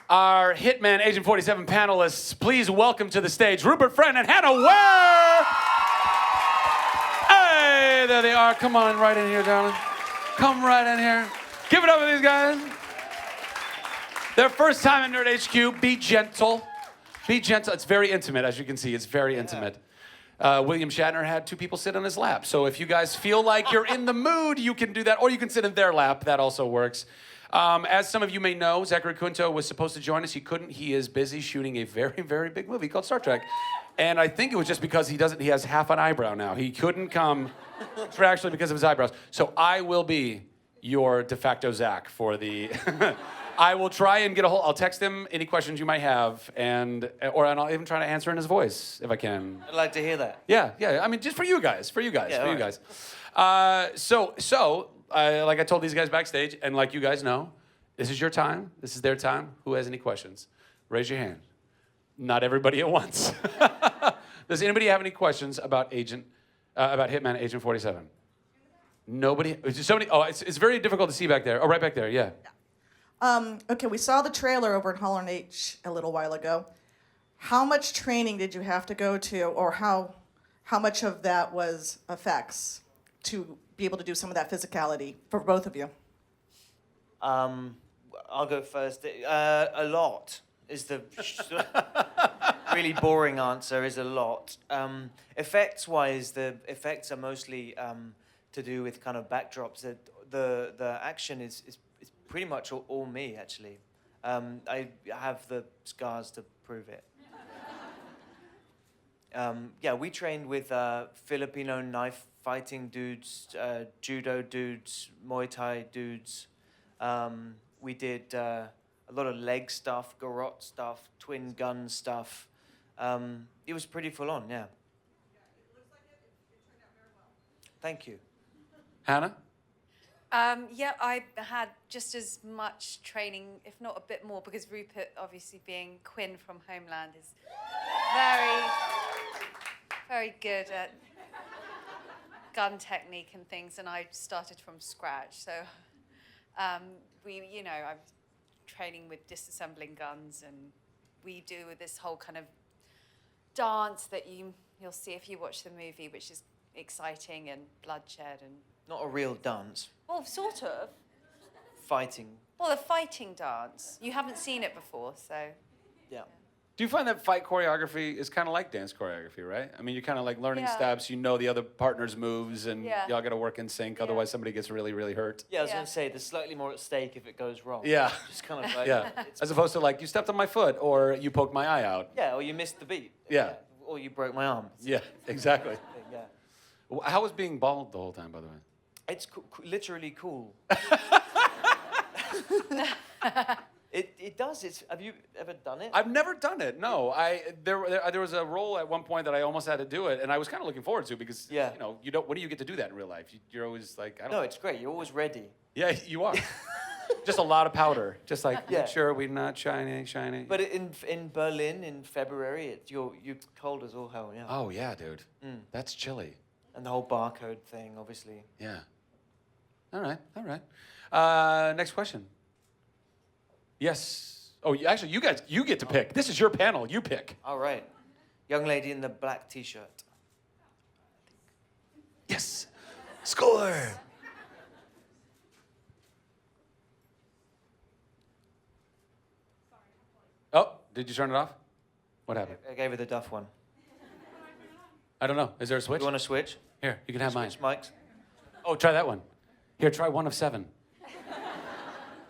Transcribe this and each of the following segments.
our Hitman Agent 47 panelists. Please welcome to the stage Rupert Quinn and Hannah Ware. Hey, there they are. Come on right in here, darling. Come right in here. Give it up for these guys. Their first time in Nerd HQ. Be gentle. Be gentle. It's very intimate, as you can see. It's very intimate. William Shatner had two people sit on his lap. So if you guys feel like you're in the mood, you can do that. Or you can sit in their lap. That also works. As some of you may know, Zachary Quinto was supposed to join us. He couldn't. He is busy shooting a very, very big movie called Star Trek. And I think it was just because he has half an eyebrow now. He couldn't come actually because of his eyebrows. So I will be your de facto Zach for the... I will try and get a hold. I'll text him any questions you might have, and I'll even try to answer in his voice if I can. I'd like to hear that. Yeah. I mean, just for you guys. Yeah, you guys. Like I told these guys backstage, and like you guys know, this is your time. This is their time. Who has any questions? Raise your hand. Not everybody at once. Does anybody have any questions about Hitman Agent 47? Nobody. Somebody. Oh, it's very difficult to see back there. Oh, right back there. Yeah. Okay, we saw the trailer over at Hall & H a little while ago. How much training did you have to go to, or how much of that was effects to be able to do some of that physicality for both of you? I'll go first. A lot is the really boring answer. Is a lot. Effects-wise, the effects are mostly to do with kind of backdrops. The action is pretty much all me, actually. I have the scars to prove it. Yeah, we trained with Filipino knife fighting dudes, judo dudes, Muay Thai dudes. We did a lot of leg stuff, garrote stuff, twin gun stuff. It was pretty full on, yeah. It looks like it turned out very well. Thank you. Hannah? Yeah, I had just as much training, if not a bit more, because Rupert, obviously being Quinn from Homeland, is very, very good at gun technique and things, and I started from scratch. So I'm training with disassembling guns, and we do this whole kind of dance that you'll see if you watch the movie, which is exciting and bloodshed and... Not a real dance. Well, sort of. Fighting. Well, a fighting dance. You haven't seen it before, so... Yeah. Do you find that fight choreography is kind of like dance choreography, right? I mean, you're kind of like learning steps, you know the other partner's moves, and y'all got to work in sync, otherwise somebody gets really, really hurt. Yeah, I was going to say, there's slightly more at stake if it goes wrong. Yeah. Just kind of like... Yeah, as opposed to like, you stepped on my foot, or you poked my eye out. Yeah, or you missed the beat. Yeah. Or you broke my arm. Yeah, exactly. Yeah. How was being bald the whole time, by the way? It's literally cool. It does. Have you ever done it? I've never done it. No, there was a role at one point that I almost had to do it, and I was kind of looking forward to it because you don't. When do you get to do that in real life? You're always like, I don't know. No, it's great. You're always ready. Yeah, you are. Just a lot of powder. Just like Yeah. make sure we're not shiny. But in Berlin in February, you're cold as all hell. Yeah. Oh yeah, dude. That's chilly. And the whole barcode thing, obviously. Yeah. All right. Next question. Yes. Oh, actually, you guys, you get to pick. This is your panel. You pick. All right. Young lady in the black T-shirt. Yes. Score. Oh, did you turn it off? What happened? I gave her the Duff one. I don't know. Is there a switch? You want to switch? Here, you can have mine. Switch mics. Oh, try that one. Here, try 1 of 7.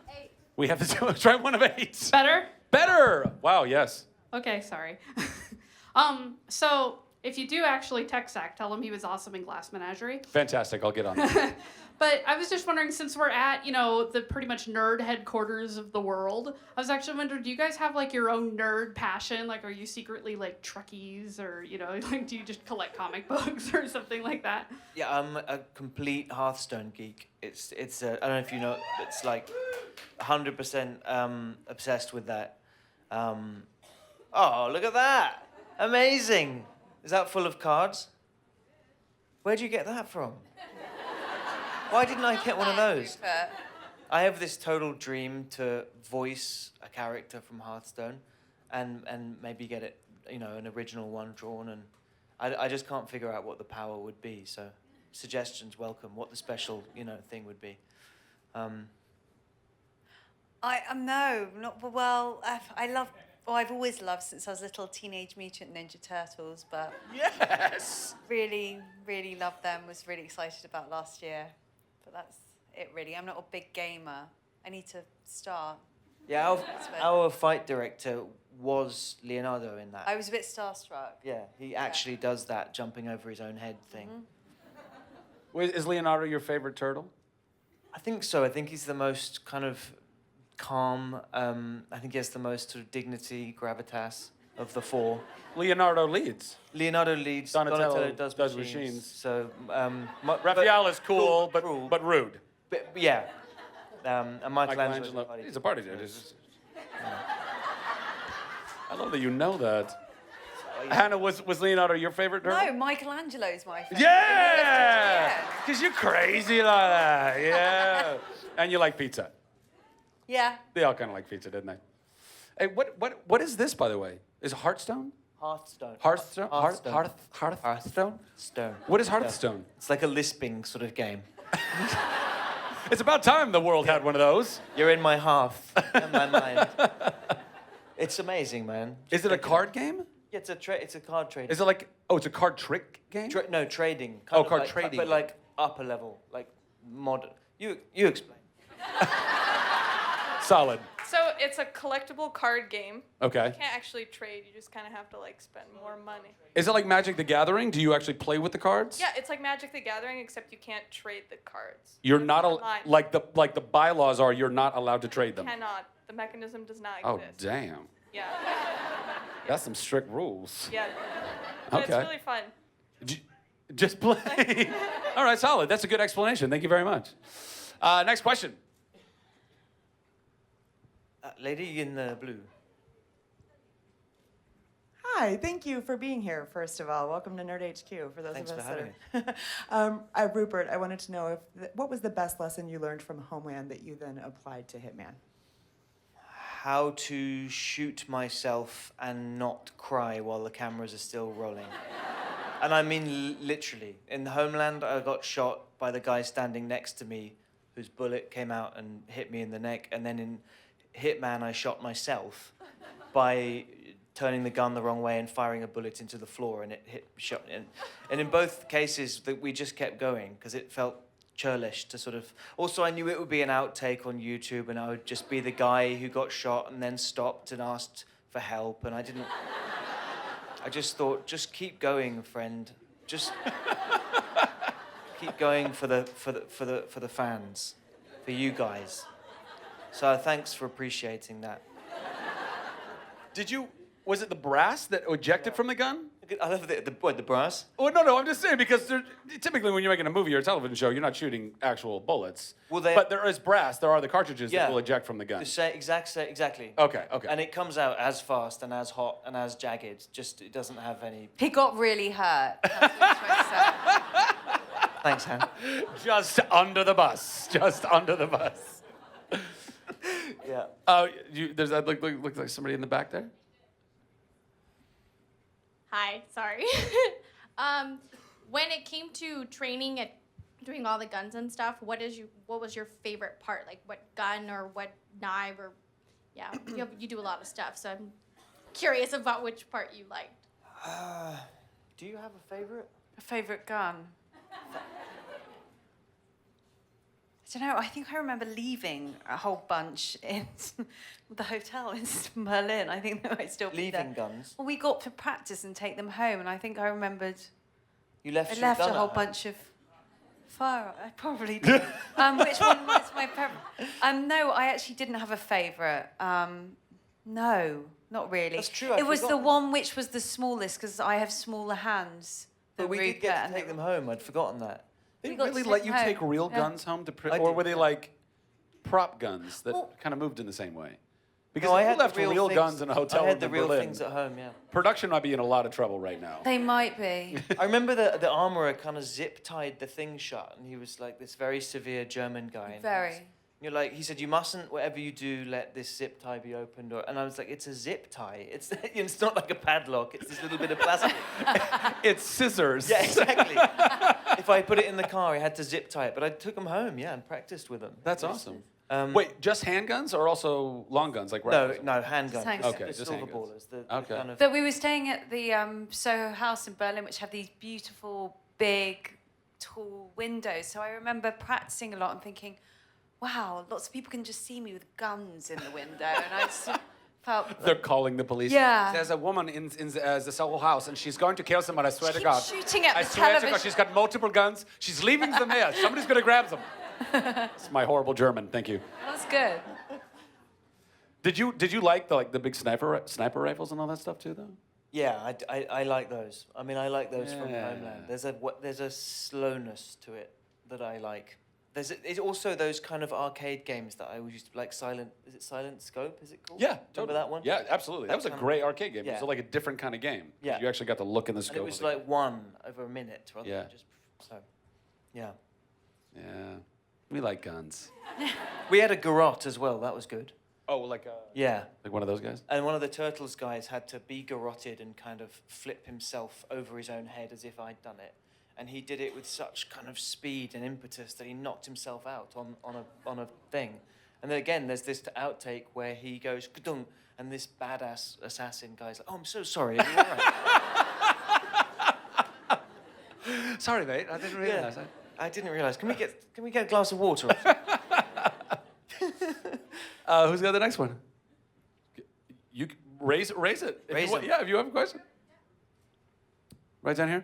8. We have to try 1 of 8. Better? Better! Wow, yes. Okay, sorry. So if you do actually text Zach, tell him he was awesome in Glass Menagerie. Fantastic, I'll get on that. But I was just wondering, since we're at, the pretty much nerd headquarters of the world, I was actually wondering, do you guys have, like, your own nerd passion? Like, are you secretly, like, Trekkies, or, like, do you just collect comic books or something like that? Yeah, I'm a complete Hearthstone geek. It's I don't know if you know, it's like 100% obsessed with that. Oh, look at that. Amazing. Is that full of cards? Where'd you get that from? Why didn't I get one of those? I have this total dream to voice a character from Hearthstone, and maybe get it, an original one drawn, and I just can't figure out what the power would be. So, suggestions welcome. What the special thing would be. No, not well. I've always loved since I was little Teenage Mutant Ninja Turtles, but Yes. really, really loved them. Was really excited about last year, but that's it really. I'm not a big gamer. I need to start. Yeah, our fight director was Leonardo in that. I was a bit starstruck. Yeah, he actually does that jumping over his own head thing. Wait, is Leonardo your favorite turtle? I think so. I think he's the most kind of calm. I think he has the most sort of dignity, gravitas of the four. Leonardo leads. Leonardo leads. Donatello does does machines. machines. So Raphael is cool, cruel. but rude. But yeah. And Michelangelo. He's a party dude. I love that you know that. Hannah, was Leonardo your favorite turtle? No, Michelangelo's my favorite. Yeah! Because you're crazy like that. Yeah. And you like pizza. Yeah. They all kind of like pizza, didn't they? Hey, what is this, by the way? Is it Hearthstone? Hearthstone. Hearthstone? Hearthstone. Hearthstone? Stone. What is Hearthstone? It's like a lisping sort of game. It's about time the world had one of those. You're in my hearth and my mind. It's amazing, man. Is it a card game? Yeah, it's a card trading. Is it like, it's a card trick game? No, trading. Oh, Kind of card like, trading. But like upper level, like modern. You explain. Solid. So it's a collectible card game. Okay. You can't actually trade. You just kind of have to like spend more money. Is it like Magic the Gathering? Do you actually play with the cards? Yeah, it's like Magic the Gathering, except you can't trade the cards. You're not Online. like the bylaws are. You're not allowed to trade them. Cannot. The mechanism does not Oh exist. damn. Yeah. That's some strict rules. Yeah. But Okay. it's really fun. Just play. All right, solid. That's a good explanation. Thank you very much. Next question. Lady in the blue. Hi, thank you for being here, first of all. Welcome to Nerd HQ, for those Thanks of us for that are... Rupert, I wanted to know what was the best lesson you learned from Homeland that you then applied to Hitman? How to shoot myself and not cry while the cameras are still rolling. And I mean literally. In Homeland, I got shot by the guy standing next to me whose bullet came out and hit me in the neck. And then in Hitman, I shot myself by turning the gun the wrong way and firing a bullet into the floor, and it shot. And in both cases, we just kept going because it felt churlish to sort of. Also, I knew it would be an outtake on YouTube, and I would just be the guy who got shot and then stopped and asked for help, and I didn't. I just thought, just keep going, friend. Just keep going for the fans, for you guys. So thanks for appreciating that. Was it the brass that ejected from the gun? I love the brass. Oh, no, I'm just saying because typically when you're making a movie or a television show, you're not shooting actual bullets. But there is brass. There are the cartridges that will eject from the gun. Exactly. Okay. And it comes out as fast and as hot and as jagged. Just it doesn't have any. He got really hurt. That's what I was trying to say. Thanks, Han. Just under the bus. Just under the bus. Yeah. There's that look like somebody in the back there. Hi, sorry. When it came to training and doing all the guns and stuff, what was your favorite part? Like what gun or what knife or you do a lot of stuff, so I'm curious about which part you liked. Do you have a favorite? A favorite gun? I don't know. I think I remember leaving a whole bunch in the hotel in Berlin. I think they might still be there. Leaving guns. Well, we got to practice and take them home, and I think I remembered. You left. I left a whole bunch of fire. I probably did. Which one was my favorite? No, I actually didn't have a favorite. No, not really. That's true. It was the one which was the smallest because I have smaller hands than But we did Rupert. get to and take them home. I'd forgotten that. They We got really to let take you them take home. real Yeah. guns home to I or did, were they yeah. like prop guns that Well- kind of moved in the same way? Because No, if I you had left the real things, guns in a hotel I had in the real Berlin, things at home. Yeah. production might be in a lot of trouble right now. They might be. I remember the armorer kind of zip tied the thing shut, and he was like this very severe German guy. And Very. You're like, he said, you mustn't, whatever you do, let this zip tie be opened. And I was like, it's a zip tie. It's not like a padlock. It's this little bit of plastic. It's scissors. Yeah, exactly. If I put it in the car, I had to zip tie it. But I took them home, and practiced with them. That's awesome. Um, Wait, just handguns or also long guns like No, rifles? no, handguns. handguns. Okay, The just silver handguns. ballers. The Okay. kind of, But we were staying at the Soho House in Berlin, which have these beautiful, big, tall windows. So I remember practicing a lot and thinking, wow, lots of people can just see me with guns in the window. And I just felt... They're calling the police. Yeah. There's a woman in the Soho House, and she's going to kill someone. I swear to Keep God. shooting at I the swear to God, television. she's got multiple guns. She's leaving the mayor. Somebody's going to grab them. It's my horrible German. Thank you. That's good. Did you like the big sniper rifles and all that stuff too, though? yeah, I like those. I mean, I like those from Yeah. Homeland. There's a slowness to it that I like. It's also those kind of arcade games that I always used to like. Is it Silent Scope? Is it called? Yeah, Remember totally. that one? Yeah, absolutely. That was a kind of- great arcade game. It yeah. was like a different kind of game. Yeah. You actually got to look in the And scope. it was of the like one over a minute rather Yeah. than just so. Yeah. game. Yeah, we like guns. We had a garrote as well. That was good. Oh, like Yeah. one of those guys. And one of the Turtles guys had to be garroted and kind of flip himself over his own head as if I'd done it. And he did it with such kind of speed and impetus that he knocked himself out on a thing. And then again, there's this outtake where he goes, "Ka-dung," and this badass assassin guy's like, "Oh, I'm so sorry. Are you all right?" Sorry, mate. I didn't realize. Yeah. I didn't realize. Can we get a glass of water? Who's got the next one? You raise it. If you Raise want- them. Yeah, if you have a question. Right down here.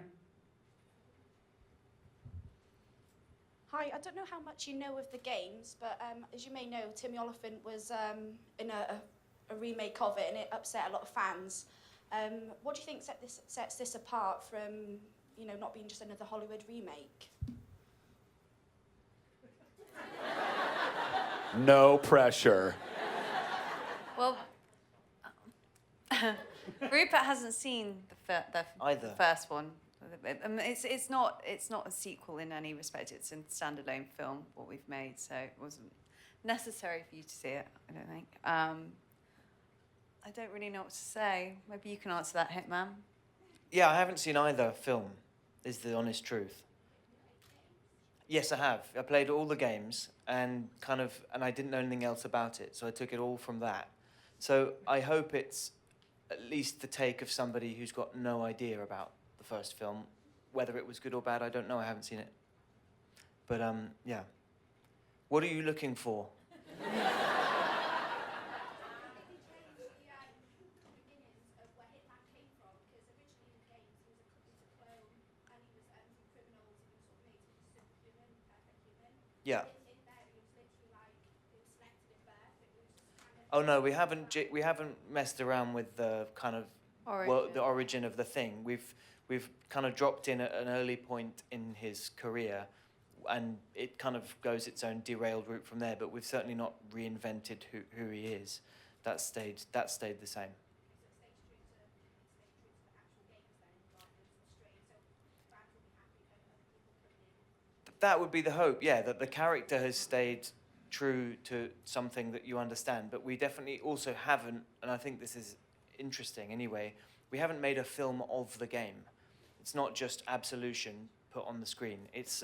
Hi, I don't know how much you know of the games, but as you may know, Timmy Oliphant was in a remake of it, and it upset a lot of fans. What do you think sets this apart from, not being just another Hollywood remake? No pressure. Well, Rupert hasn't seen Either. the first one. It's not a sequel in any respect. It's a standalone film, what we've made, so it wasn't necessary for you to see it, I don't think. I don't really know what to say. Maybe you can answer that, Hitman. Yeah, I haven't seen either film, is the honest truth. Yes, I have. I played all the games and I didn't know anything else about it, so I took it all from that. So I hope it's at least the take of somebody who's got no idea about the first film. Whether it was good or bad, I don't know. I haven't seen it. But yeah. What are you looking for? Yeah. Oh no, we haven't messed around with the kind of the origin of the thing. We've kind of dropped in at an early point in his career, and it kind of goes its own derailed route from there. But we've certainly not reinvented who he is. That stayed the same. That would be the hope, yeah, that the character has stayed true to something that you understand. But we definitely also haven't, and I think this is interesting anyway, we haven't made a film of the game. It's not just Absolution put on the screen. It's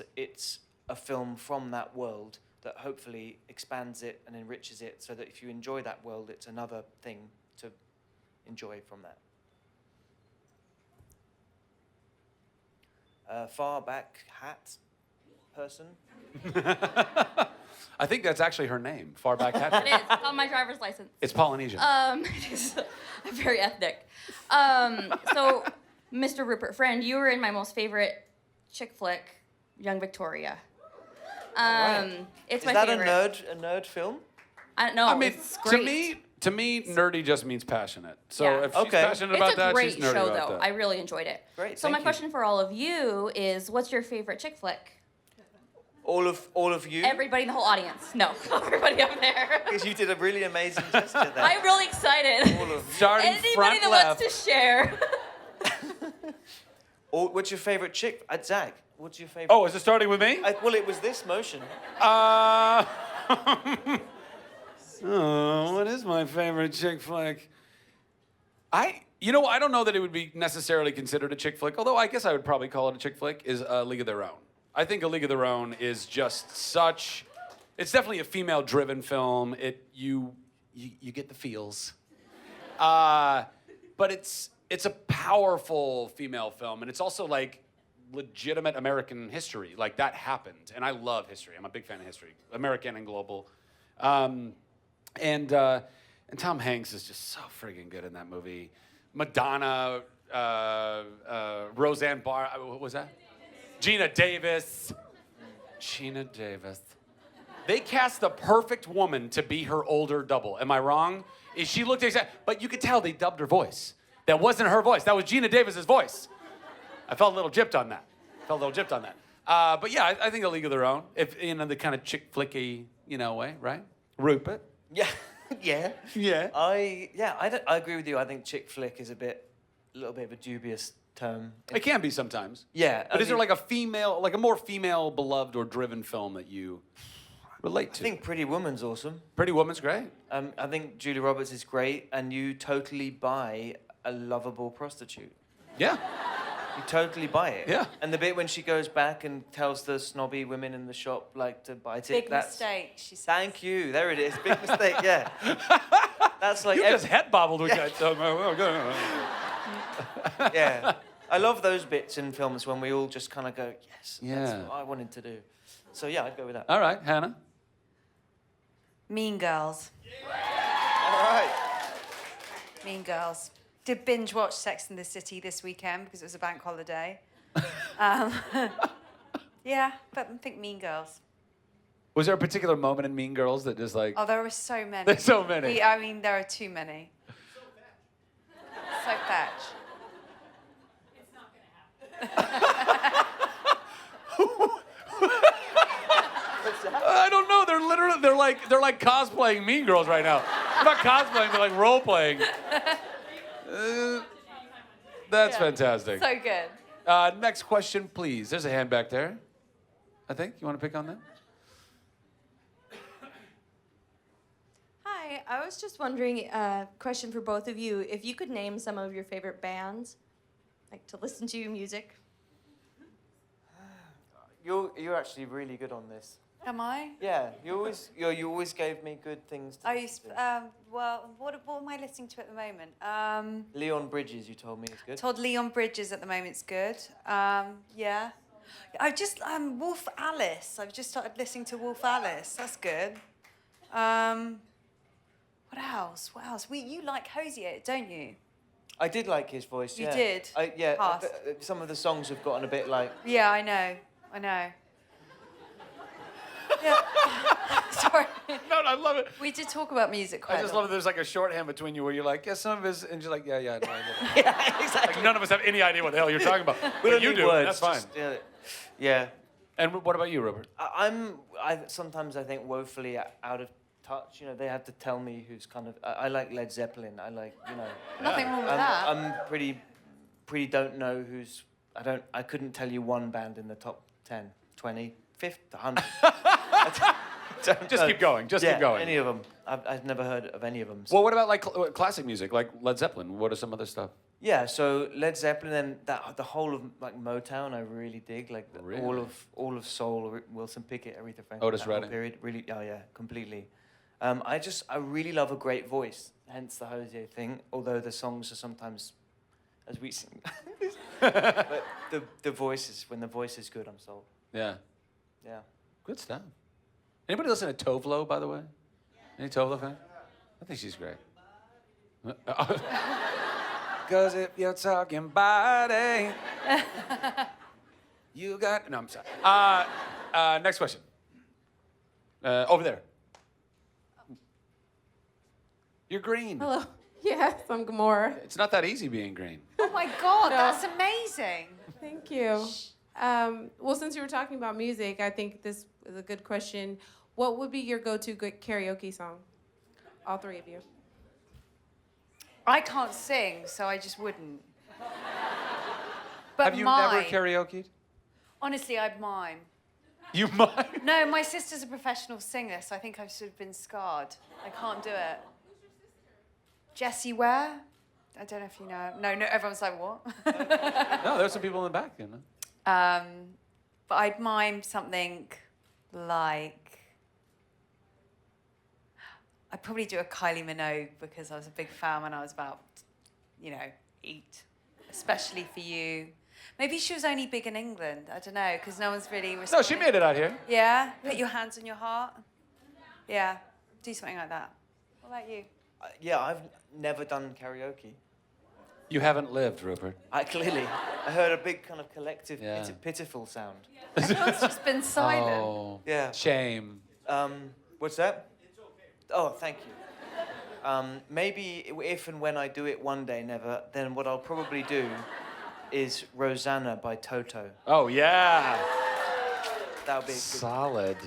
a film from that world that hopefully expands it and enriches it so that if you enjoy that world, it's another thing to enjoy from that. Far back hat person. I think that's actually her name. Far back hat. It is. It's on my driver's license. It's Polynesian. It is very ethnic. So, Mr. Rupert Friend, you were in my most favorite chick flick, Young Victoria. Right. It's Is my that favorite. a nerd film? No, I mean, it's great. to me, nerdy just means passionate. So Yeah. if she's Okay. passionate It's about a that, great she's nerdy show, about though. that. I really enjoyed it. Great, So my thank you. question for all of you is, what's your favorite chick flick? All of you? Everybody in the whole audience. No, everybody up there. Because you did a really amazing gesture there. I'm really excited. All of Starting Anybody front that left. wants to share. What's your favorite chick? Zach, what's your favorite? Oh, is it starting with me? Well, it was this motion. Oh, what is my favorite chick flick? I don't know that it would be necessarily considered a chick flick, although I guess I would probably call it a chick flick, is A League of Their Own. I think A League of Their Own is just such... It's definitely a female-driven film. You get the feels. But it's a powerful female film, and it's also like legitimate American history. Like, that happened, and I love history. I'm a big fan of history, American and global. And Tom Hanks is just so friggin' good in that movie. Madonna, Roseanne Barr, what was that? Gina Davis. Gina Davis. They cast the perfect woman to be her older double. Am I wrong? She looked exact, but you could tell they dubbed her voice. That wasn't her voice. That was Gina Davis's voice. I felt a little gypped on that. But yeah, I think A League of Their Own, if in the kind of chick flicky, way, right? Rupert. Yeah, yeah. Yeah. I agree with you. I think chick flick is a little bit of a dubious term. It can be sometimes. Yeah. But is there like a more female beloved or driven film that you relate to? I think Pretty Woman's awesome. Pretty Woman's great. I think Julia Roberts is great, and you totally buy a lovable prostitute. Yeah. You totally buy it. Yeah. And the bit when she goes back and tells the snobby women in the shop, like, to bite it. Big mistake, she says. Thank you. There it is. Big mistake, yeah. That's like... You just head bobbled with that. Yeah. I love those bits in films when we all just kind of go, yes, Yeah. that's what I wanted to do. So, yeah, I'd go with that. All right, Hannah. Mean Girls. All right. Mean Girls. Did binge watch Sex and the City this weekend because it was a bank holiday. Yeah, but I think Mean Girls. Was there a particular moment in Mean Girls that just like... Oh, there were so many. There's so many. There are too many. So fetch. It's not gonna happen. I don't know. They're like cosplaying Mean Girls right now. They're not cosplaying. They're like role playing. That's fantastic. So good. Next question, please. There's a hand back there. I think you want to pick on that. Hi, I was just wondering, question for both of you, if you could name some of your favorite bands, like to listen to music. You're actually really good on this. Am I? Yeah, you always gave me good things to listen to. Well, what am I listening to at the moment? Leon Bridges, you told me, is good. Told Leon Bridges at the moment's good. Yeah. I've just, Wolf Alice. I've just started listening to Wolf Alice. That's good. What else? You like Hosier, don't you? I did like his voice, You yeah. did? Pass. Some of the songs have gotten a bit like... Yeah, I know. Yeah. Sorry. No, I love it. We did talk about music quite I just a lot. love that there's like a shorthand between you where you're like, yeah, some of his, and you're like, yeah, no, I get it. Yeah, exactly. Like, none of us have any idea what the hell you're talking about. We But don't you need do. words, That's fine. just, yeah. And what about you, Rupert? Sometimes I think woefully out of touch. You know, they have to tell me who's kind of... I like Led Zeppelin. I like, Nothing wrong with that. I'm pretty don't know who's... I couldn't tell you one band in the top 10, 20, 50, 100. Just keep going. Keep going. Any of them. I've never heard of any of them. So. Well, what about like classic music, like Led Zeppelin? What are some other stuff? Yeah, so Led Zeppelin and the whole of like Motown, I really dig. Like all of soul, Wilson Pickett, Aretha Franklin. Otis that whole Redding. period, really. Oh yeah, completely. I really love a great voice. Hence the Hosier thing. Although the songs are sometimes, as we sing, but the voices, when the voice is good, I'm sold. Yeah. Yeah. Good stuff. Anybody listen to Tovlo, by the way? Any Tovlo fan? I think she's great. Because if you're talking body, you got... No, I'm sorry. Next question. Over there. You're green. Hello. Yes, I'm Gamora. It's not that easy being green. Oh my God, that's amazing. Thank you. Well, since you were talking about music, I think this is a good question. What would be your go-to good karaoke song? All three of you. I can't sing, so I just wouldn't. But Have you never karaoke'd? Honestly, I'd mime. You might. No, my sister's a professional singer, so I think I've sort of been scarred. I can't do it. Jessie Ware? I don't know if you know her. No, everyone's like, what? No, there's some people in the back, you know. But I'd mime something like... I'd probably do a Kylie Minogue because I was a big fan when I was about, 8. Especially for you. Maybe she was only big in England. I don't know, because no one's really responding. No, she made it out here. Yeah? Put your hands on your heart. Yeah. Do something like that. What about you? Yeah, I've never done karaoke. You haven't lived, Rupert. I heard a big kind of collective Yeah. pitiful sound. Everyone's just been silent. Oh, Yeah. shame. What's that? Oh, thank you. Maybe if and when I do it one day, never, then what I'll probably do is Rosanna by Toto. Oh, yeah. That would be Solid.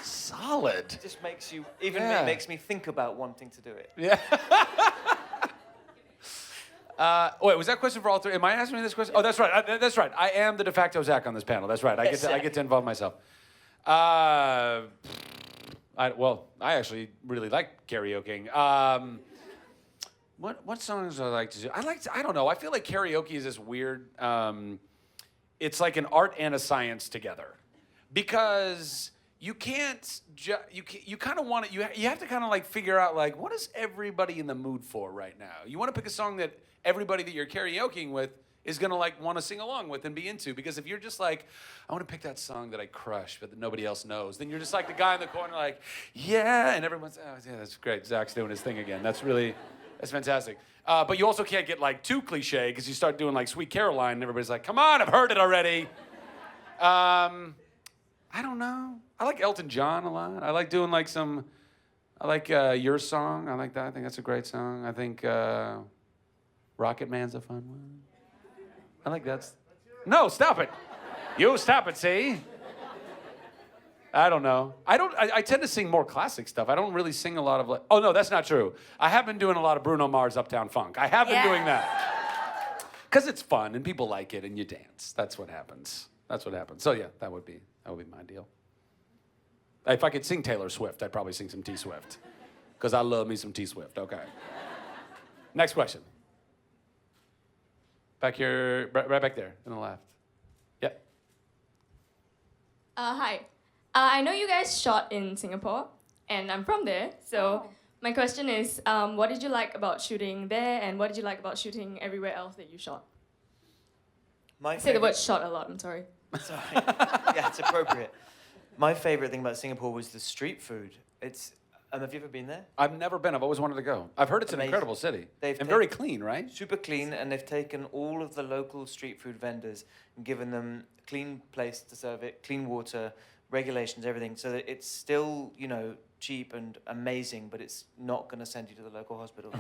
Solid. It just makes you, it makes me think about wanting to do it. Yeah. Wait, was that question for all three? Am I asking this question? Oh, that's right. That's right. I am the de facto Zach on this panel. That's right. I get to involve myself. I actually really like karaokeing. What songs do I like to do? I don't know. I feel like karaoke is this weird. It's like an art and a science together, because you can't. You kind of want to. You have to kind of like figure out like what is everybody in the mood for right now. You want to pick a song that everybody that you're karaokeing with is gonna like want to sing along with and be into. Because if you're just like, I want to pick that song that I crush but that nobody else knows, then you're just like the guy in the corner like, yeah, and everyone's, oh yeah, that's great. Zach's doing his thing again. That's fantastic. But you also can't get like too cliche because you start doing like Sweet Caroline and everybody's like, come on, I've heard it already. I don't know. I like Elton John a lot. I like doing like I like Your Song. I like that. I think that's a great song. I think Rocket Man's a fun one. I like that. No, stop it. You stop it, see? I don't know. I tend to sing more classic stuff. I don't really sing a lot of like, oh no, that's not true. I have been doing a lot of Bruno Mars Uptown Funk. I have been doing that. Because it's fun and people like it and you dance. That's what happens. So yeah, that would be my deal. If I could sing Taylor Swift, I'd probably sing some T Swift. Because I love me some T Swift. Okay. Next question. Back here, right back there, on the left. Yep. Hi. I know you guys shot in Singapore, and I'm from there. So my question is, what did you like about shooting there, and what did you like about shooting everywhere else that you shot? I say the word shot a lot, I'm sorry. Sorry. Yeah, it's appropriate. My favorite thing about Singapore was the street food. Have you ever been there? I've never been. I've always wanted to go. I've heard it's an incredible city. And very clean, right? Super clean, and they've taken all of the local street food vendors and given them a clean place to serve it, clean water, regulations, everything, so that it's still, cheap and amazing, but it's not going to send you to the local hospital.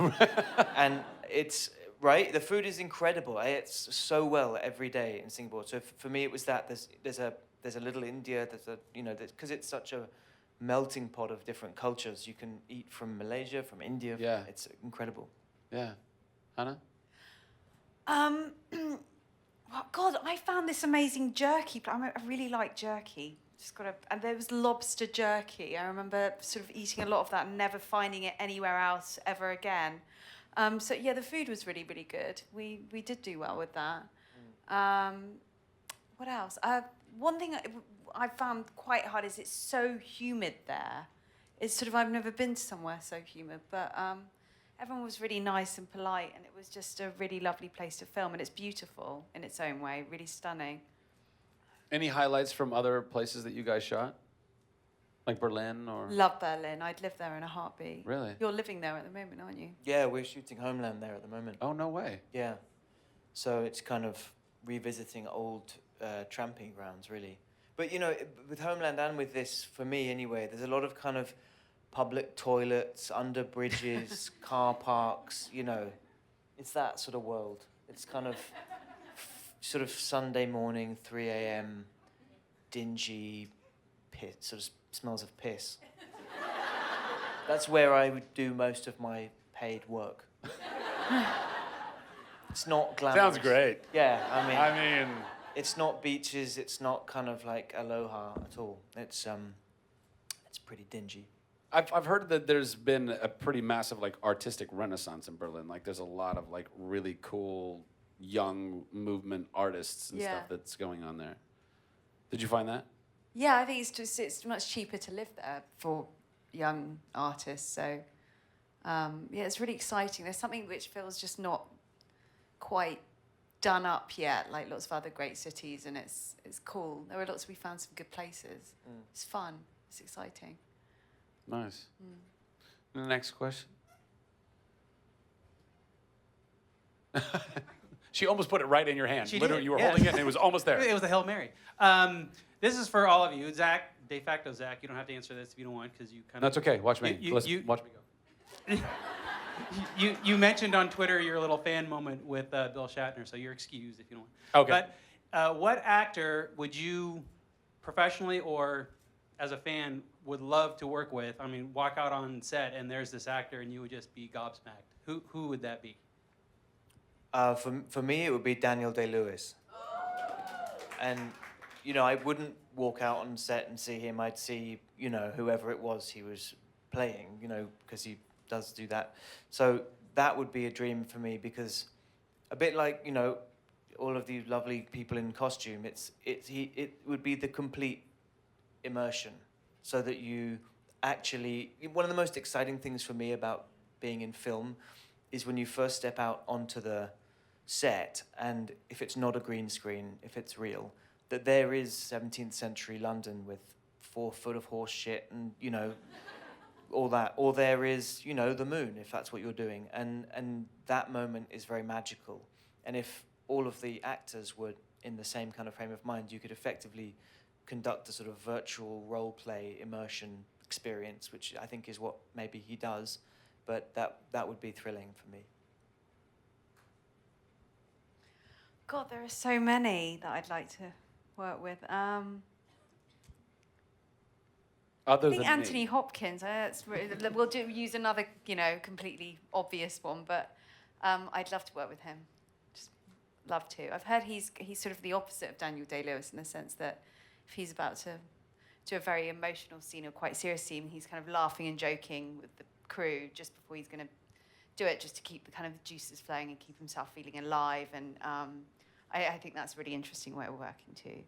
And it's, right? The food is incredible. It's so well every day in Singapore. So for me, it was that. There's a little India, because it's such a melting pot of different cultures. You can eat from Malaysia, from India. Yeah. It's incredible. Yeah. Hannah? Well, God, I found this amazing jerky. I really like jerky. And there was lobster jerky. I remember sort of eating a lot of that and never finding it anywhere else ever again. So yeah, the food was really, really good. We did do well with that. What else? One thing I found quite hard is it's so humid there. It's sort of, I've never been to somewhere so humid, but everyone was really nice and polite, and it was just a really lovely place to film, and it's beautiful in its own way, really stunning. Any highlights from other places that you guys shot? Like Berlin or? Love Berlin. I'd live there in a heartbeat. Really? You're living there at the moment, aren't you? Yeah, we're shooting Homeland there at the moment. Oh, no way. Yeah. So it's kind of revisiting old tramping grounds, really. But, with Homeland and with this, for me anyway, there's a lot of kind of public toilets, under bridges, car parks, It's that sort of world. It's kind of sort of Sunday morning, 3 a.m., dingy, sort of smells of piss. That's where I would do most of my paid work. It's not glamorous. Sounds great. Yeah, I mean, It's not beaches. It's not kind of like aloha at all. It's pretty dingy. I've heard that there's been a pretty massive like artistic renaissance in Berlin. Like there's a lot of like really cool young movement artists and stuff that's going on there. Did you find that? Yeah, I think it's much cheaper to live there for young artists. So yeah, it's really exciting. There's something which feels just not quite done up yet, like lots of other great cities, and it's cool. We found some good places. It's fun. It's exciting. Nice. The next question. She almost put it right in your hand. She Literally, did, you were yeah. holding it and it was almost there. It was a Hail Mary. This is for all of you. Zach, de facto Zach, you don't have to answer this if you don't want, because you kind of... That's okay. Watch me. Watch me go. You mentioned on Twitter your little fan moment with Bill Shatner, so you're excused if you don't want. Okay. But what actor would you, professionally or as a fan, would love to work with? I mean, walk out on set and there's this actor and you would just be gobsmacked. Who would that be? For me, it would be Daniel Day-Lewis. And, you know, I wouldn't walk out on set and see him. I'd see, you know, whoever it was he was playing, you know, because he does do that. So that would be a dream for me, because a bit like, you know, all of these lovely people in costume, it would be the complete immersion, so that you actually... One of the most exciting things for me about being in film is when you first step out onto the set, and if it's not a green screen, if it's real, that there is 17th century London with 4 foot of horse shit and, you know, all that. Or there is, you know, the moon, if that's what you're doing. And that moment is very magical. And if all of the actors were in the same kind of frame of mind, you could effectively conduct a sort of virtual role play immersion experience, which I think is what maybe he does. But that would be thrilling for me. God, there are so many that I'd like to work with. I think Anthony Hopkins. We'll use another, you know, completely obvious one, but I'd love to work with him. Just love to. I've heard he's sort of the opposite of Daniel Day-Lewis in the sense that if he's about to do a very emotional scene or quite serious scene, he's kind of laughing and joking with the crew just before he's going to do it, just to keep the kind of juices flowing and keep himself feeling alive. And I think that's a really interesting way of working too.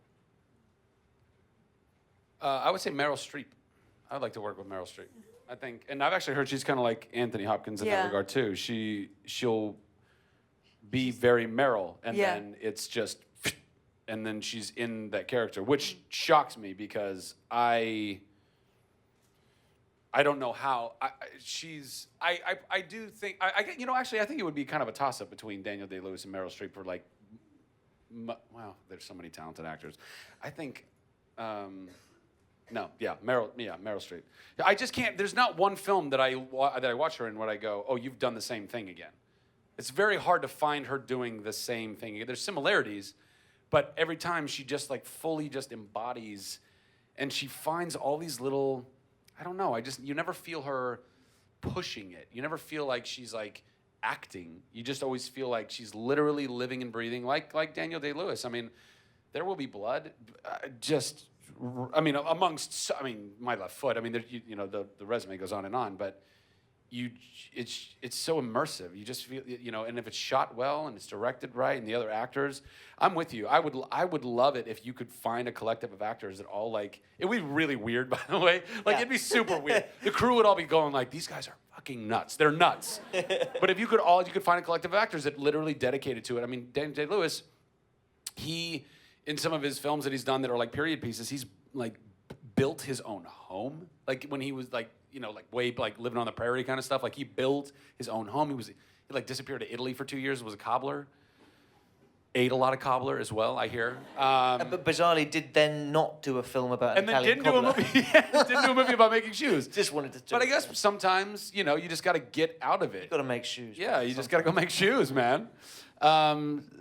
I would say Meryl Streep. I'd like to work with Meryl Streep. I think, and I've actually heard she's kind of like Anthony Hopkins in that regard too. She'll be very Meryl, and then it's just, and then she's in that character, which shocks me because I don't know how. I do think you know, actually I think it would be kind of a toss up between Daniel Day-Lewis and Meryl Streep for like, wow, there's so many talented actors. I think. Meryl Streep. I just can't. There's not one film that I watch her in where I go, oh, you've done the same thing again. It's very hard to find her doing the same thing again. There's similarities, but every time she just like fully just embodies, and she finds all these little, I don't know. You never feel her pushing it. You never feel like she's like acting. You just always feel like she's literally living and breathing like Daniel Day-Lewis. I mean, There Will Be Blood, My Left Foot. I mean, the resume goes on and on, but it's so immersive. You just feel, and if it's shot well and it's directed right, and the other actors, I'm with you. I would love it if you could find a collective of actors that all like. It would be really weird, by the way. Like it'd be super weird. The crew would all be going like, these guys are fucking nuts. They're nuts. But if you could find a collective of actors that literally dedicated to it. I mean, Daniel Day-Lewis, in some of his films that he's done that are like period pieces, he's like built his own home. Like when he was like, living on the prairie kind of stuff. Like he built his own home. He like disappeared to Italy for 2 years, was a cobbler. Ate a lot of cobbler as well, I hear. But bizarrely did then not do a film about an Italian didn't cobbler. do a movie about making shoes. Just wanted to. But I guess sometimes, you just got to get out of it. You got to make shoes. Yeah, you just got to go make shoes, man.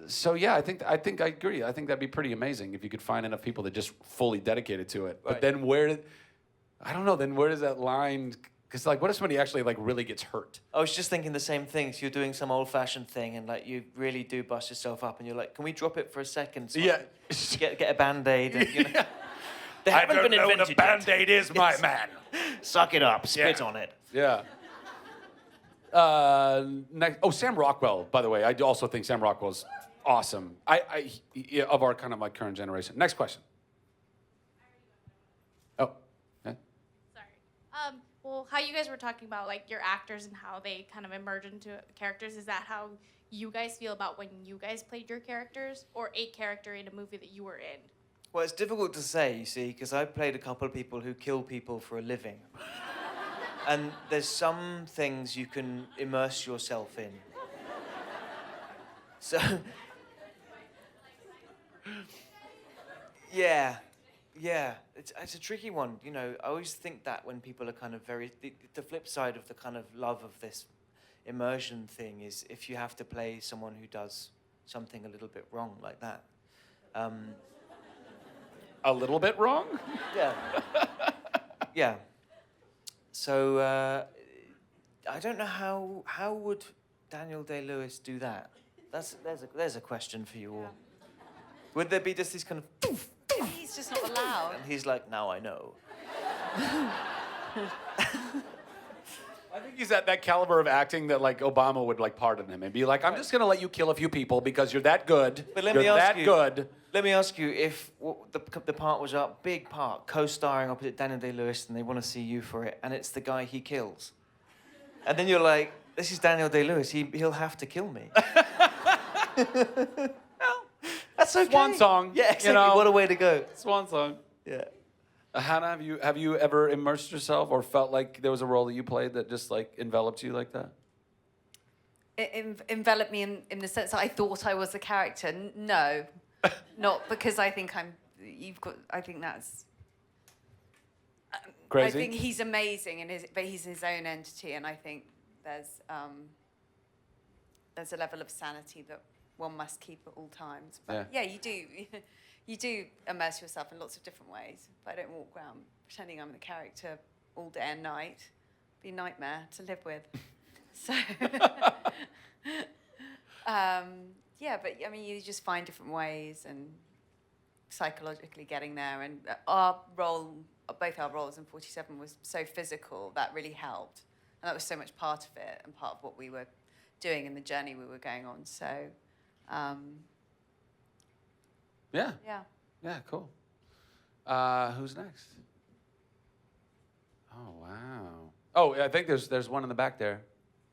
So yeah, I think I agree. I think that'd be pretty amazing if you could find enough people that just fully dedicated to it. But then where does that line Because like, what if somebody actually like really gets hurt? I was just thinking the same thing. So you're doing some old-fashioned thing, and like you really do bust yourself up, and you're like, "Can we drop it for a second? So I can get a Band-Aid." And, you know, they haven't been invented what a Band-Aid is, my man. Suck it up. Spit on it. Yeah. Sam Rockwell, by the way. I also think Sam Rockwell's awesome. Of our kind of like current generation. Next question. Oh. Okay. Sorry. Well, how you guys were talking about like your actors and how they kind of emerge into characters, is that how you guys feel about when you guys played your characters, or a character in a movie that you were in? Well, it's difficult to say, you see, because I've played a couple of people who kill people for a living. And there's some things you can immerse yourself in. So, yeah, it's a tricky one. You know, I always think that when people are kind of the flip side of the kind of love of this immersion thing is if you have to play someone who does something a little bit wrong like that. A little bit wrong? Yeah. Yeah. So, I don't know how would Daniel Day-Lewis do that? There's a question for you all. Would there be just this kind of... He's just not allowed. And he's like, now I know. I think he's at that caliber of acting that like Obama would like pardon him and be like, I'm just gonna let you kill a few people because you're that good. But let me ask you, if the part was up, big part, co-starring opposite Daniel Day-Lewis, and they want to see you for it, and it's the guy he kills. And then you're like, this is Daniel Day-Lewis, he'll have to kill me. Well, that's okay. Swan song. Yeah, exactly. You know, what a way to go. Swan song. Yeah. Hannah, have you ever immersed yourself or felt like there was a role that you played that just like enveloped you like that? It enveloped me in the sense that I thought I was the character. No, not because I think I think that's crazy. I think he's amazing, but he's his own entity, and I think there's a level of sanity that one must keep at all times. But yeah, you do. You do immerse yourself in lots of different ways. But I don't walk around pretending I'm the character all day and night. It'd be a nightmare to live with. So, yeah, but I mean, you just find different ways and psychologically getting there. And both our roles in 47 was so physical, that really helped. And that was so much part of it and part of what we were doing and the journey we were going on. So, Yeah. yeah. Yeah, cool. Who's next? Oh, wow. Oh, I think there's one in the back there.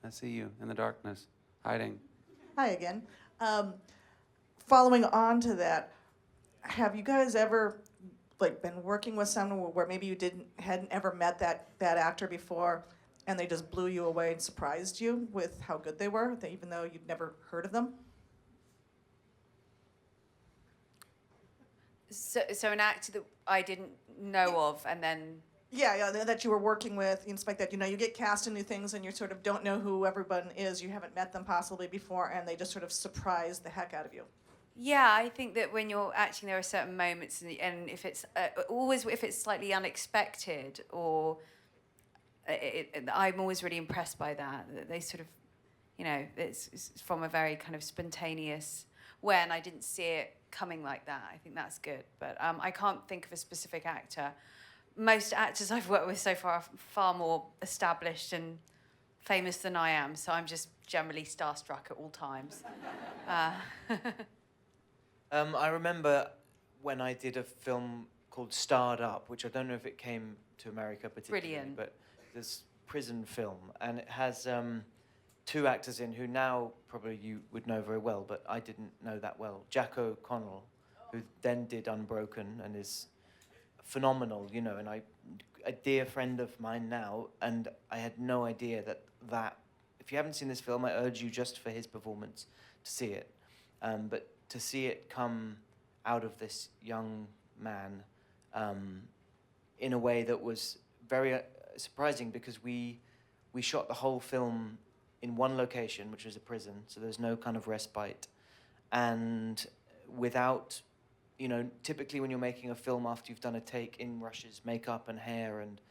I see you in the darkness, hiding. Hi again. Following on to that, have you guys ever like been working with someone where maybe you hadn't ever met that actor before, and they just blew you away and surprised you with how good they were, even though you'd never heard of them? So an actor that I didn't know of, and then... Yeah, that you were working with, and stuff like that. You know, you get cast in new things, and you sort of don't know who everyone is. You haven't met them possibly before, and they just sort of surprise the heck out of you. Yeah, I think that when you're acting, there are certain moments, and if it's if it's slightly unexpected, or I'm always really impressed by that. They sort of, you know, it's from a very kind of spontaneous way, and I didn't see it coming like that. I think that's good, but I can't think of a specific actor. Most actors I've worked with so far are far more established and famous than I am, so I'm just generally starstruck at all times. I remember when I did a film called Starred Up, which I don't know if it came to America particularly, Brilliant. but this prison film, and it has two actors in who now probably you would know very well, but I didn't know that well. Jack OConnell, who then did Unbroken and is phenomenal, you know, and a dear friend of mine now, and I had no idea that if you haven't seen this film, I urge you just for his performance to see it. But to see it come out of this young man in a way that was very surprising, because we shot the whole film in one location, which was a prison, so there's no kind of respite. And without, you know, typically when you're making a film after you've done a take, in rushes makeup and hair and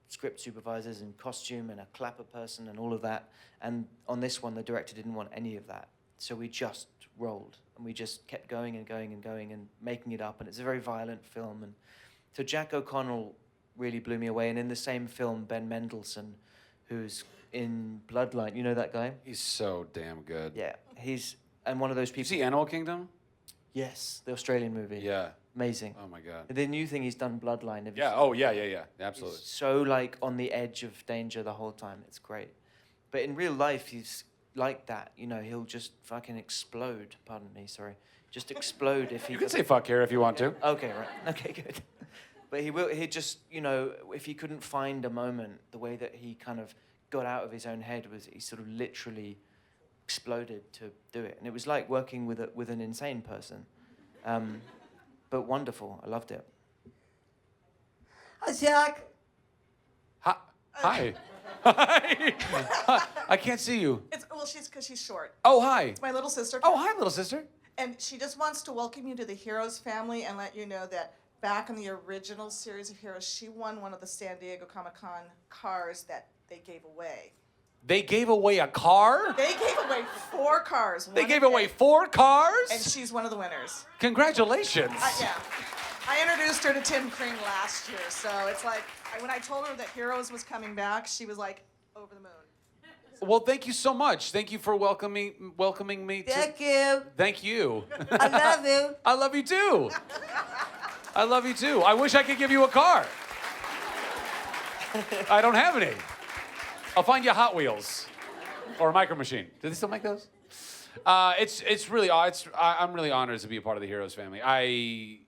script supervisors and costume and a clapper person and all of that. And on this one, the director didn't want any of that. So we just rolled and we just kept going and going and going and making it up. And it's a very violent film. And so Jack O'Connell really blew me away. And in the same film, Ben Mendelsohn, who's in Bloodline, you know that guy? He's so damn good. Yeah, and one of those people. You see Animal Kingdom? Yes, the Australian movie. Yeah. Amazing. Oh my God. The new thing he's done, Bloodline. Have you Yeah. seen Oh it? yeah. Absolutely. He's so like on the edge of danger the whole time. It's great. But in real life, he's like that. You know, he'll just fucking explode. Pardon me, sorry. Just explode if he. You can say fuck here if you want to. Okay, right. Okay, good. But he just, you know, if he couldn't find a moment, the way that he kind of got out of his own head was he sort of literally exploded to do it. And it was like working with an insane person. But wonderful. I loved it. Hi, Jack. Hi. Hi. I can't see you. Because she's short. Oh, hi. It's my little sister. Oh, hi, little sister. And she just wants to welcome you to the Heroes family and let you know that back in the original series of Heroes, she won one of the San Diego Comic-Con cars that they gave away. They gave away a car? They gave away 4 cars. They gave away 4 cars? And she's one of the winners. Congratulations. Yeah. I introduced her to Tim Kring last year, so it's like, when I told her that Heroes was coming back, she was like, over the moon. Well, thank you so much. Thank you for welcoming me. Thank you. Thank you. I love you. I love you too. I love you too. I wish I could give you a car. I don't have any. I'll find you a Hot Wheels or a Micro Machine. Do they still make those? It's really I'm really honored to be a part of the Heroes family. I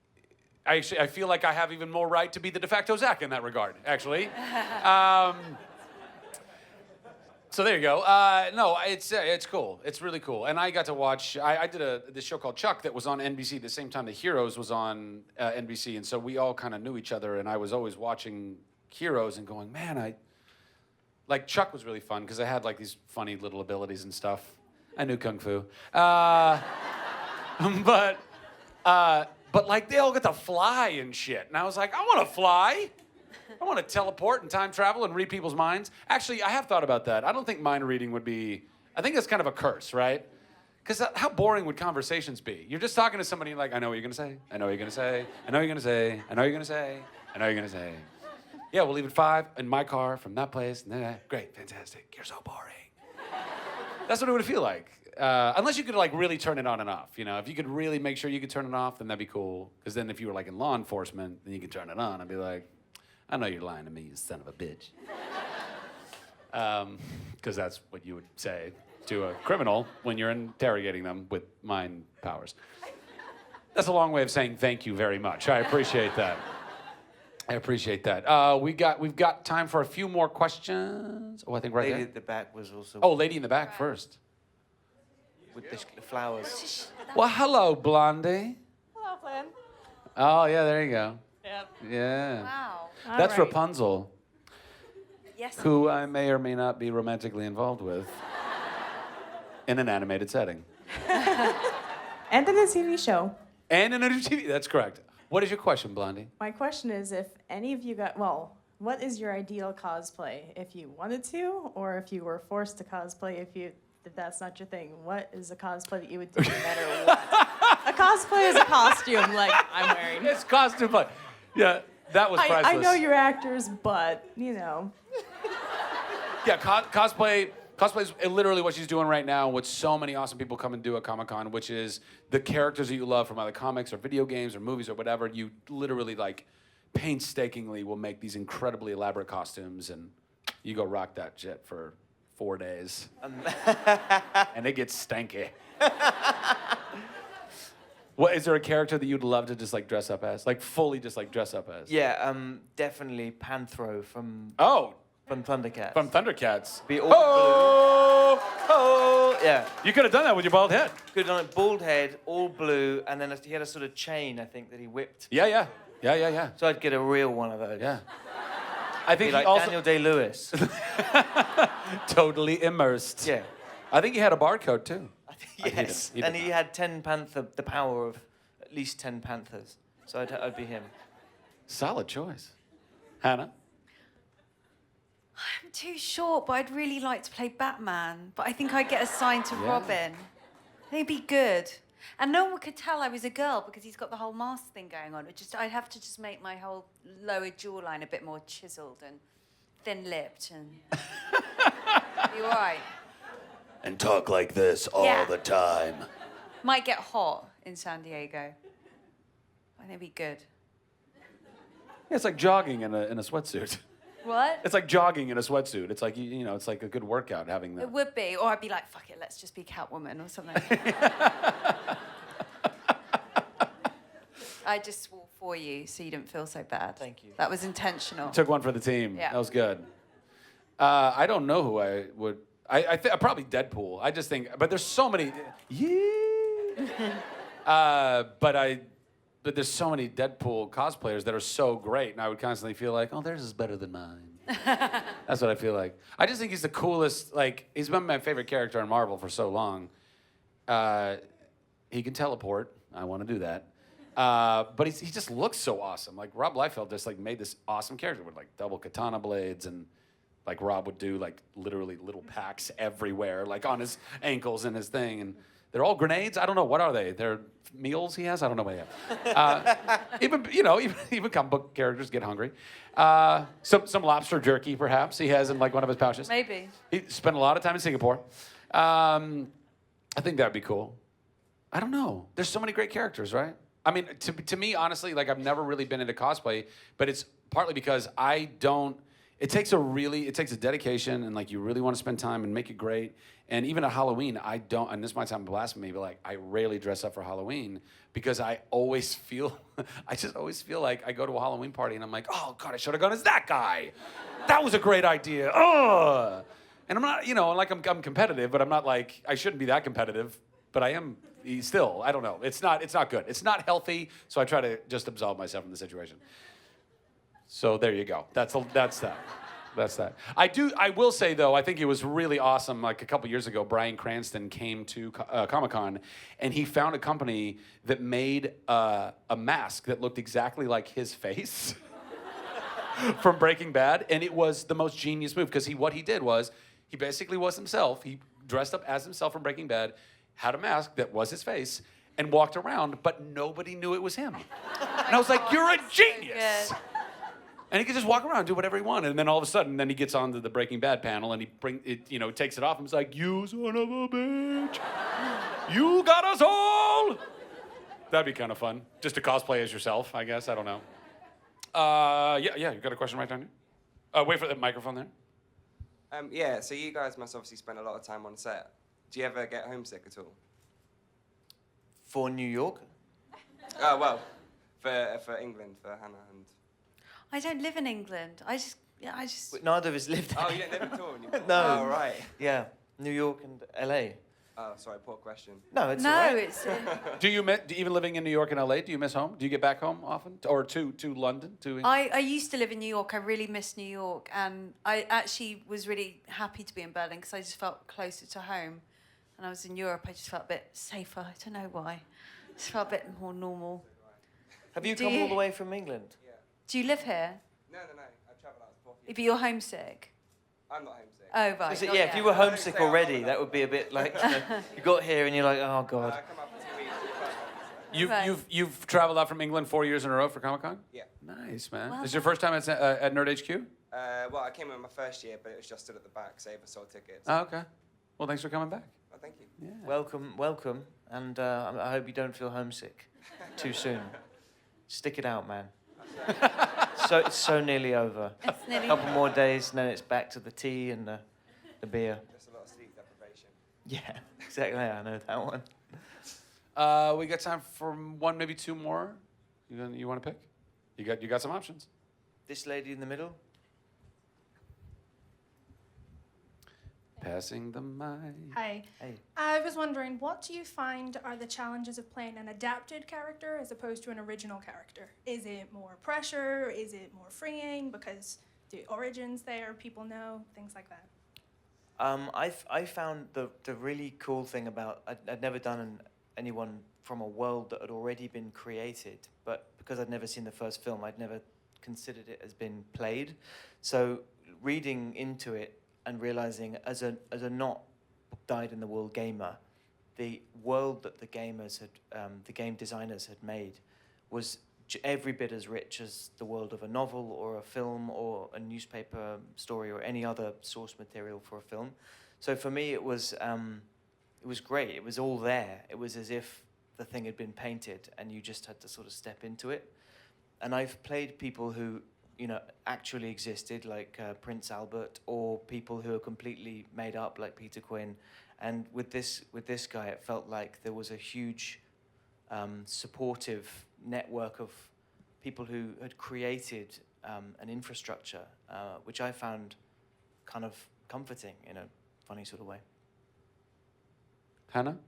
feel like I have even more right to be the de facto Zach in that regard, actually. So there you go. No, it's cool. It's really cool. And I got to watch. I did this show called Chuck that was on NBC at the same time the Heroes was on NBC, and so we all kind of knew each other. And I was always watching Heroes and going, man, like Chuck was really fun because I had like these funny little abilities and stuff. I knew kung fu, but like they all get to fly and shit, and I was like, I want to fly. I want to teleport and time travel and read people's minds. Actually, I have thought about that. I don't think mind reading would be. I think that's kind of a curse, right? Because how boring would conversations be? You're just talking to somebody like, I know what you're gonna say. I know what you're gonna say. I know what you're gonna say. I know what you're gonna say. I know what you're gonna say. Yeah, we'll leave at 5 in my car from that place. And then, great, fantastic. You're so boring. That's what it would feel like. Unless you could like really turn it on and off. You know, if you could really make sure you could turn it off, then that'd be cool. Because then if you were like in law enforcement, then you could turn it on and be like, I know you're lying to me, you son of a bitch. Because that's what you would say to a criminal when you're interrogating them with mind powers. That's a long way of saying thank you very much. I appreciate that. I appreciate that. We've got time for a few more questions. Oh, I think right Lady there. at the back was also. Oh, lady in the back first. With the flowers. Well, hello, Blondie. Hello, Flynn. Oh, yeah, there you go. Yep. Yeah. Wow. That's All right. Rapunzel. Yes. Who I may or may not be romantically involved with in an animated setting. And in a TV show. And in a TV, that's correct. What is your question, Blondie? My question is if any of you what is your ideal cosplay? If you wanted to, or if you were forced to cosplay, if that's not your thing, what is a cosplay that you would do no matter what? A cosplay is a costume like I'm wearing. It's costume, but yeah, that was priceless. I know you're actors, but, you know. Yeah, cosplay is literally what she's doing right now, what so many awesome people come and do at Comic-Con, which is the characters that you love from either comics or video games or movies or whatever, you literally, like, painstakingly will make these incredibly elaborate costumes, and you go rock that shit for 4 days. And it gets stanky. What, is there a character that you'd love to just, like, dress up as? Like, fully just, like, dress up as? Yeah, definitely Panthro from... Oh! From Thundercats. From Thundercats. Be all blue. Oh, yeah. You could have done that with your bald head. Could have done it, bald head, all blue, and then he had a sort of chain, I think, that he whipped. Yeah. So I'd get a real one of those. Yeah. I think be like he also... Daniel Day-Lewis. Totally immersed. Yeah. I think he had a barcode, too. Yes. And he had 10 panther, the power of at least 10 panthers. So I'd be him. Solid choice. Hannah? I'm too short, but I'd really like to play Batman. But I think I'd get assigned to Yeah. Robin. I think it'd be good. And no one could tell I was a girl because he's got the whole mask thing going on. I'd have to just make my whole lower jawline a bit more chiseled and thin-lipped and be all right. And talk like this all the time. Might get hot in San Diego. I think it'd be good. Yeah, it's like jogging in a sweatsuit. What? It's like jogging in a sweatsuit. It's like, you know, it's like a good workout having that. It would be. Or I'd be like, fuck it, let's just be Catwoman or something. I just swore for you so you didn't feel so bad. Thank you. That was intentional. Took one for the team. Yeah. That was good. I don't know who I would. I think probably Deadpool. I just think, but there's so many. Yeah. But there's so many Deadpool cosplayers that are so great, and I would constantly feel like, oh, theirs is better than mine. That's what I feel like. I just think he's the coolest. Like, he's been my favorite character in Marvel for so long. He can teleport. I want to do that. But he just looks so awesome. Like, Rob Liefeld just like made this awesome character with like double katana blades, and like Rob would do like literally little packs everywhere, like on his ankles and his thing. And they're all grenades. I don't know, what are they? They're meals he has. I don't know what he has. Even comic book characters get hungry. Some lobster jerky perhaps he has in like one of his pouches. Maybe. He spent a lot of time in Singapore. I think that'd be cool. I don't know. There's so many great characters, right? I mean, to me, honestly, like I've never really been into cosplay, but it's partly because I don't. It takes a dedication, and like you really want to spend time and make it great. And even at Halloween, I don't. And this might sound blasphemy, but like I rarely dress up for Halloween because I always feel. I just always feel like I go to a Halloween party and I'm like, oh God, I should have gone as that guy. That was a great idea. Ugh. And I'm not, like I'm competitive, but I'm not like I shouldn't be that competitive. But I am still. I don't know. It's not good. It's not healthy. So I try to just absolve myself from the situation. So there you go. That's that. That's that. I will say though, I think it was really awesome. Like a couple years ago, Bryan Cranston came to Comic-Con, and he found a company that made a mask that looked exactly like his face from Breaking Bad, and it was the most genius move because what he did was he basically was himself. He dressed up as himself from Breaking Bad, had a mask that was his face, and walked around, but nobody knew it was him. And I was like, "You're a genius." So And he could just walk around and do whatever he wanted. And then all of a sudden, he gets onto the Breaking Bad panel and he takes it off and he's like, "You son of a bitch. You got us all." That'd be kind of fun. Just to cosplay as yourself, I guess. I don't know. Yeah, you got a question right down here? Wait for the microphone there. Yeah, so you guys must obviously spend a lot of time on set. Do you ever get homesick at all? For New York? Oh, well, for England, for Hannah and... I don't live in England. I just. But neither of us lived there. Oh, you don't live at all? No. Oh, right. Yeah, New York and LA. Oh, sorry, poor question. No, it's No, all right. it's. Even living in New York and LA, do you miss home? Do you get back home often? Or to London? I used to live in New York. I really miss New York. And I actually was really happy to be in Berlin because I just felt closer to home. And I was in Europe, I just felt a bit safer. I don't know why. Just felt a bit more normal. Have you come all the way from England? Yeah. Do you live here? No. I travel out for But you're homesick? I'm not homesick. Oh, right. So, if you were homesick already, that would be a bit like, you got here and you're like, oh, God. I come up for 2 weeks. You've traveled out from England 4 years in a row for Comic-Con? Yeah. Nice, man. Well This is your first time at Nerd HQ? Well, I came in my first year, but it was just stood at the back, save us sold tickets. Oh, okay. Well, thanks for coming back. Well, thank you. Yeah. Welcome. And I hope you don't feel homesick too soon. Stick it out, man. It's so nearly over. It's nearly A couple more days, and then it's back to the tea and the beer. Just a lot of sleep deprivation. Yeah, exactly. I know that one. We got time for one, maybe two more. You want to pick? You got some options. This lady in the middle. Passing the mic. Hi. Hey. I was wondering, what do you find are the challenges of playing an adapted character as opposed to an original character? Is it more pressure? Is it more freeing because the origins there, people know, things like that? I found the really cool thing about I'd never done anyone from a world that had already been created, but because I'd never seen the first film, I'd never considered it as being played. So reading into it and realizing as a not dyed-in-the-wool gamer, the world that the gamers had, the game designers had made, was every bit as rich as the world of a novel or a film or a newspaper story or any other source material for a film. So for me, it was great. It was all there. It was as if the thing had been painted and you just had to sort of step into it. And I've played people who, you know, actually existed, like Prince Albert, or people who are completely made up, like Peter Quinn. And with this guy, it felt like there was a huge supportive network of people who had created an infrastructure, which I found kind of comforting in a funny sort of way. Hannah?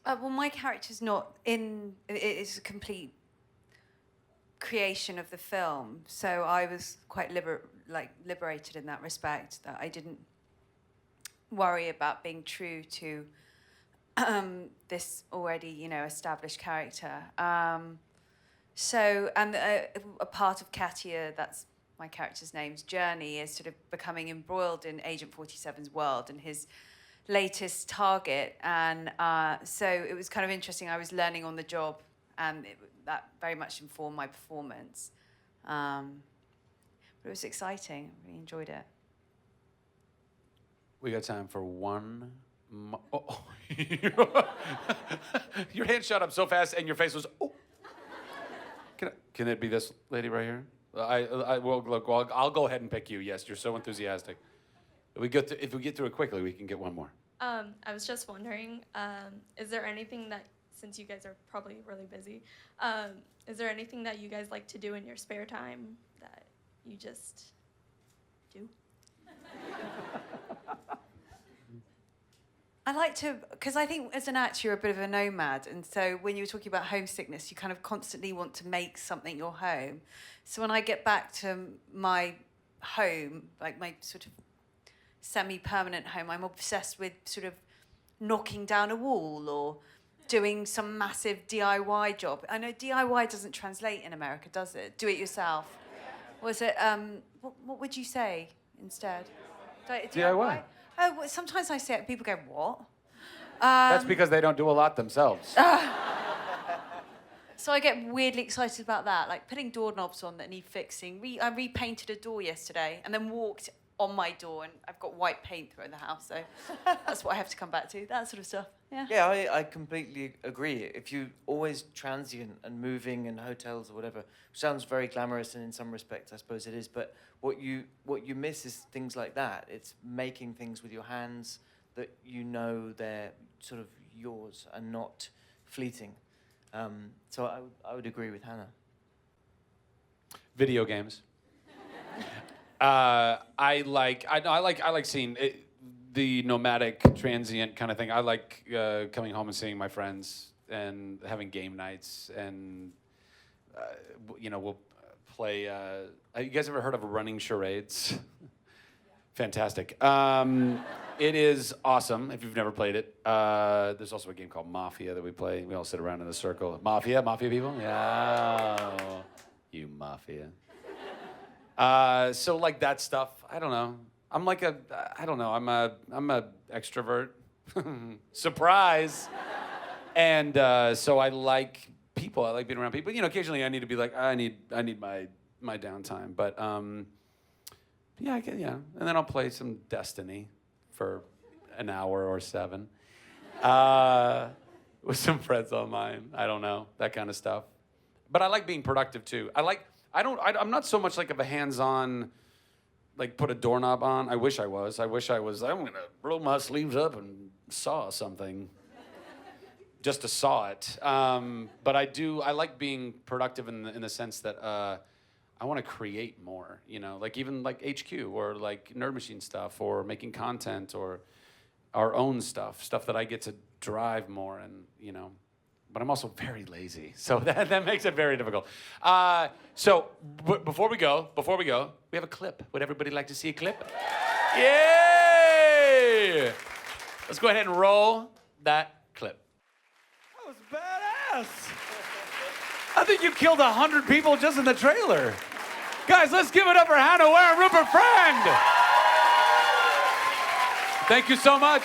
Well, my character's not in. It's a complete creation of the film, so I was quite liberated in that respect. That I didn't worry about being true to this already, you know, established character. So, and a part of Katia, that's my character's name's journey, is sort of becoming embroiled in Agent 47's world and his latest target. And so it was kind of interesting. I was learning on the job, and that very much informed my performance. But it was exciting. I really enjoyed it. We got time for one more. Oh. Your hand shot up so fast, and your face was, oh. Can it be this lady right here? Well, look, I'll go ahead and pick you. Yes, you're so enthusiastic. If we get through it quickly, we can get one more. I was just wondering, is there anything that, since you guys are probably really busy, is there anything that you guys like to do in your spare time that you just do? I like to, because I think as an actor, you're a bit of a nomad. And so when you were talking about homesickness, you kind of constantly want to make something your home. So when I get back to my home, like my sort of semi-permanent home, I'm obsessed with sort of knocking down a wall or doing some massive DIY job. I know DIY doesn't translate in America, does it? Do it yourself. Was it, what would you say instead? DIY. Oh, well, sometimes I say it and people go, what? That's because they don't do a lot themselves. So I get weirdly excited about that, like putting doorknobs on that need fixing. I repainted a door yesterday and then walked on my door, and I've got white paint throughout the house, so that's what I have to come back to, that sort of stuff. Yeah. Yeah, I completely agree. If you always transient and moving in hotels or whatever, sounds very glamorous, and in some respects, I suppose it is. But what you miss is things like that. It's making things with your hands that you know they're sort of yours and not fleeting. So I would agree with Hannah. Video games. I like seeing it, the nomadic, transient kind of thing. I like coming home and seeing my friends and having game nights, and we'll play. You guys ever heard of running charades? Fantastic. It is awesome if you've never played it. There's also a game called Mafia that we play. We all sit around in a circle. Mafia people? Yeah. You Mafia. So like that stuff, I don't know. I'm like I'm a extrovert. Surprise. And so I like people. I like being around people. You know, occasionally I need to be like, I need my downtime. But yeah. And then I'll play some Destiny for an hour or 7 with some friends online. I don't know, that kind of stuff. But I like being productive too. I'm not so much like of a hands-on, like put a doorknob on. I wish I was. I'm gonna roll my sleeves up and saw something. Just to saw it. But I like being productive in the sense that I want to create more, you know, like even like HQ or like Nerd Machine stuff or making content or our own stuff that I get to drive more and, you know. But I'm also very lazy, so that makes it very difficult. So before we go, we have a clip. Would everybody like to see a clip? Yay! Let's go ahead and roll that clip. That was badass. I think you killed 100 people just in the trailer. Guys, let's give it up for Hannah Ware and Rupert Friend. Thank you so much.